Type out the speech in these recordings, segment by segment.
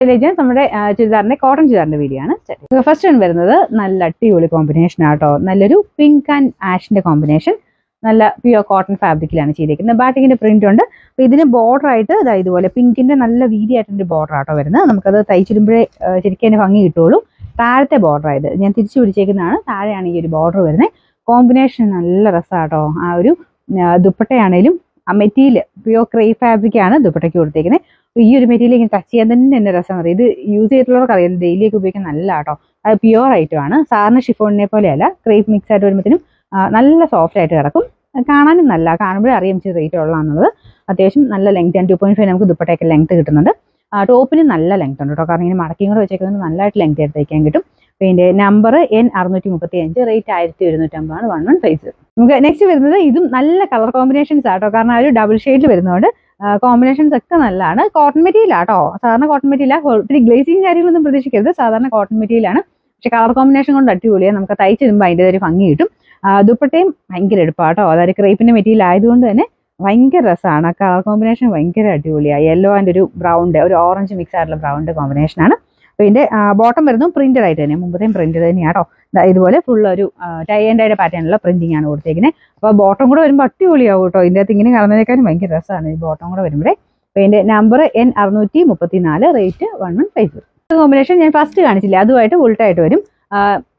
നമ്മുടെ ചുരിദാറിന്റെ cotton ചുരിദാറിന്റെ video ആണ്. First one വരുന്നത് നല്ല അടിപൊളി കോമ്പിനേഷൻ ആട്ടോ. നല്ലൊരു പിങ്ക് ആൻഡ് ആഷിന്റെ കോമ്പിനേഷൻ. നല്ല പ്യുവർ കോട്ടൺ ഫാബ്രിക്കിലാണ് ചെയ്തിരിക്കുന്നത്. ബാറ്റിങ്ങിന്റെ പ്രിന്റ് ഉണ്ട്. അപ്പൊ ഇതിന് ബോർഡർ ആയിട്ട് ഇതുപോലെ പിങ്കിന്റെ നല്ല വീതിയായിട്ടൊരു ബോർഡർ ആട്ടോ വരുന്നത്. നമുക്കത് തയ്ച്ചിടുമ്പോഴേ ശരിക്കും അതിന് ഭംഗി കിട്ടുള്ളൂ. താഴത്തെ ബോർഡർ ആയത് ഞാൻ തിരിച്ചു പിടിച്ചേക്കുന്നതാണ്. താഴെയാണ് ഈ ഒരു ബോർഡർ വരുന്നത്. കോമ്പിനേഷൻ നല്ല രസമാട്ടോ. ആ ഒരു ദുപ്പട്ടയാണേലും ആ മെറ്റീരിയൽ പ്യുവർ ക്രേപ്പ് ഫാബ്രിക് ആണ് ദുപ്പട്ടയ്ക്ക് കൊടുത്തേക്കുന്നത്. ഈ ഒരു മെറ്റീരിയൽ ഇങ്ങനെ ടച്ച് ചെയ്യാൻ തന്നെ എന്നെ രസം അറിയാം. ഇത് യൂസ് ചെയ്തിട്ടുള്ളവർക്ക് അറിയാം, ഡെയിലിയൊക്കെ ഉപയോഗിക്കാൻ നല്ല ആട്ടോ. അത് പ്യുവർ ആയിട്ടുമാണ്. സാധാരണ ഷിഫോണിനെ പോലെയല്ല, ക്രേപ്പ് മിക്സ് ആയിട്ട് വരുമ്പോഴത്തേനും നല്ല സോഫ്റ്റ് ആയിട്ട് കിടക്കും. കാണാനും നല്ല, കാണുമ്പോഴേ അറിയാം ഇച്ചിരി റേറ്റ് ഉള്ളതാണെന്നുള്ളത്. അത്യാവശ്യം നല്ല ലെങ്ത് ആണ്. 2.5 നമുക്ക് ദുപ്പട്ടയൊക്കെ ലെങ്ത് കിട്ടുന്നുണ്ട്. ടോപ്പിന് നല്ല ലെങ്ത് ഉണ്ട് കേട്ടോ. കാരണം ഇങ്ങനെ മടക്കിയും കൂടെ വെച്ചേക്കുന്നത് നല്ലതായിട്ട് ലെങ്ത് ആയിട്ട് തയ്ക്കാൻ കിട്ടും. പിന്നെ നമ്പർ N635, റേറ്റ് 1250 1150. നമുക്ക് നെക്സ്റ്റ് വരുന്നത് ഇതും നല്ല കളർ കോമ്പിനേഷൻസ് ആട്ടോ. കാരണം ഒരു ഡബിൾ ഷെയ്ഡിൽ വരുന്നതുകൊണ്ട് കോമ്പിനേഷൻസ് ഒക്കെ നല്ലതാണ്. കോട്ടൺ മെറ്റീരിയൽ ആട്ടോ. സാധാരണ കോട്ടൺ മെറ്റീരിയൽ, ഒത്തിരി ഗ്ലേസിങ് കാര്യങ്ങളൊന്നും പ്രതീക്ഷിക്കരുത്. സാധാരണ കോട്ടൺ മെറ്റീരിയൽ ആണ്. പക്ഷെ കളർ കോമ്പിനേഷൻ കൊണ്ട് അടിപൊളിയാണ്. നമുക്ക് തയ്ച്ചിടുമ്പോൾ അതിൻ്റെ ഒരു ഭംഗി കിട്ടും. ദുപ്പട്ടയും ഭയങ്കര എടുപ്പാട്ടോ. അതായത് ക്രേപ്പിന്റെ മെറ്റീരിയൽ ആയതുകൊണ്ട് തന്നെ ഭയങ്കര രസമാണ്. കളർ കോമ്പിനേഷൻ ഭയങ്കര അടിപൊളിയാണ്. യെല്ലോ ആൻഡ് ഒരു ബ്രൗണ്ട്, ഒരു ഓറഞ്ച് മിക്സ് ആയിട്ടുള്ള ബ്രൗണ്ട് കോമ്പിനേഷനാണ്. അപ്പോൾ ഇതിന്റെ ബോട്ടം വരുന്നത് പ്രിന്റഡ് ആയിട്ട് തന്നെ, മുമ്പത്തെയും പ്രിന്റഡ് തന്നെയാട്ടോ. ഇതുപോലെ ഫുൾ ഒരു ടൈ ആൻഡ് ഡൈയുടെ പാറ്റേണിലുള്ള പ്രിന്റിംഗ് ആണ് കൊടുത്തേക്കുന്നത്. അപ്പോൾ ബോട്ടം കൂടെ വരുമ്പോൾ അടിപൊളിയാവും കേട്ടോ. ഇതിൻ്റെ അകത്ത് ഇങ്ങനെ കാണുന്നതിനേക്കാളും ഭയങ്കര രസമാണ് ഈ ബോട്ടം കൂടെ വരുമ്പോഴേ. അപ്പോൾ ഇതിന്റെ നമ്പർ N634, റേറ്റ് 1150. കോമ്പിനേഷൻ ഞാൻ ഫസ്റ്റ് കാണിച്ചില്ല, അതുമായിട്ട് ഉൾട്ടായിട്ട് വരും.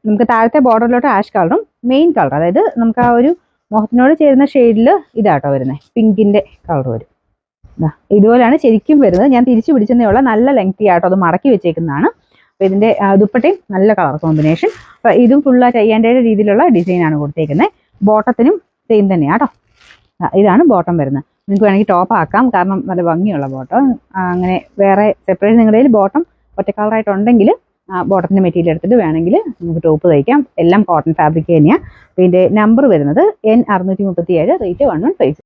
നമുക്ക് താഴത്തെ ബോർഡറിലോട്ട് ആഷ് കളറും മെയിൻ കളർ, അതായത് നമുക്ക് ആ ഒരു മുഖത്തിനോട് ചേരുന്ന ഷെയ്ഡിൽ ഇതാട്ടോ വരുന്നത്, പിങ്കിന്റെ കളർ വരും. ഇതുപോലെയാണ് ശരിക്കും വരുന്നത്. ഞാൻ തിരിച്ചു പിടിച്ചതേ ഉള്ള നല്ല ലെങ്തി ആട്ടോ. അത് മടക്കി വെച്ചേക്കുന്നതാണ്. അപ്പൊ ഇതിന്റെ ദുപ്പട്ടയും നല്ല കളർ കോമ്പിനേഷൻ. അപ്പൊ ഇതും ഫുള്ള് ടൈ രീതിയിലുള്ള ഡിസൈൻ ആണ് കൊടുത്തേക്കുന്നത്. ബോട്ടത്തിനും സെയിം തന്നെയാട്ടോ. ഇതാണ് ബോട്ടം വരുന്നത്. നിങ്ങൾക്ക് വേണമെങ്കിൽ ടോപ്പ് ആക്കാം, കാരണം നല്ല ഭംഗിയുള്ള ബോട്ടം. അങ്ങനെ വേറെ സെപ്പറേറ്റ് നിങ്ങളുടെ ബോട്ടം ഒറ്റ കളറായിട്ടുണ്ടെങ്കിൽ ബോട്ടത്തിന്റെ മെറ്റീരിയൽ എടുത്തിട്ട് വേണമെങ്കിൽ നമുക്ക് ടോപ്പ് തയ്ക്കാം. എല്ലാം കോട്ടൺ ഫാബ്രിക് തന്നെയാണ്. ഇതിന്റെ നമ്പർ വരുന്നത് N637, റേറ്റ് 1150.